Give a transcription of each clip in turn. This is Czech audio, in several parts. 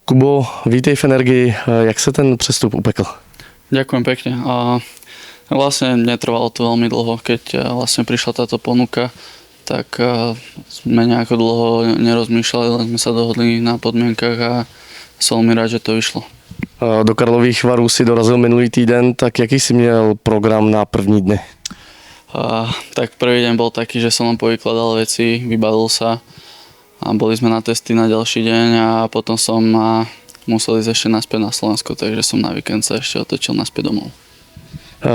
Kubo, vítej v Energii. Jak se ten přestup upekl? Ďakujem pekne. Vlastne netrvalo to veľmi dlho, keď vlastne prišla táto ponuka, tak sme nejako dlho nerozmýšľali, len sme sa dohodli na podmienkach a som veľmi rád, že to vyšlo. Do Karlových Varů si dorazil minulý týden, tak jaký si měl program na první dny? Tak prvý deň bol taký, že som len povykladal veci, vybavil sa a boli sme na testy na ďalší deň a potom som musel ísť ešte naspäť na Slovensko, takže som na víkend sa ešte otočil naspäť domov.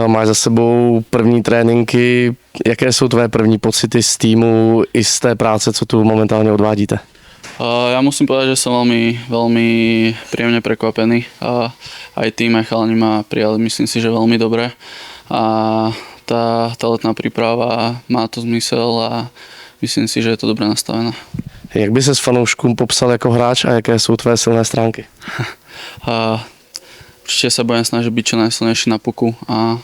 Máš za sebou první tréninky. Jaké jsou tvé první pocity z týmu i z té práce, co tu momentálně odvádíte? Ja musím povedať, že som veľmi príjemne prekvapený. Aj tým, aj chalani ma prijali, myslím si, že veľmi dobre. A tá letná príprava má to zmysel a myslím si, že je to dobre nastavené. Jak by se s fanouškům popsal jako hráč a jaké jsou tvé silné stránky? Určite sa budem snažiť byť čo najsilnejší na puku a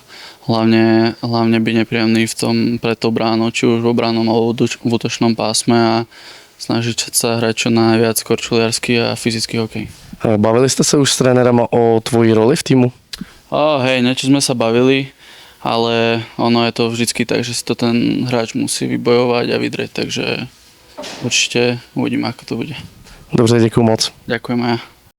hlavne byť nepríjemný pred tou bránou, či už v obrannom alebo v útočnom pásme a snažiť sa hrať čo najviac korčuliarsky a fyzický hokej. Bavili jste se už s trenérama o tvojí roli v týmu? Hej, niečo sme sa bavili, ale ono je to vždycky tak, že si to ten hráč musí vybojovať a vydreť, takže určite uvidíme, ako to bude. Dobře, děkuju moc. Ďakujem aj ja.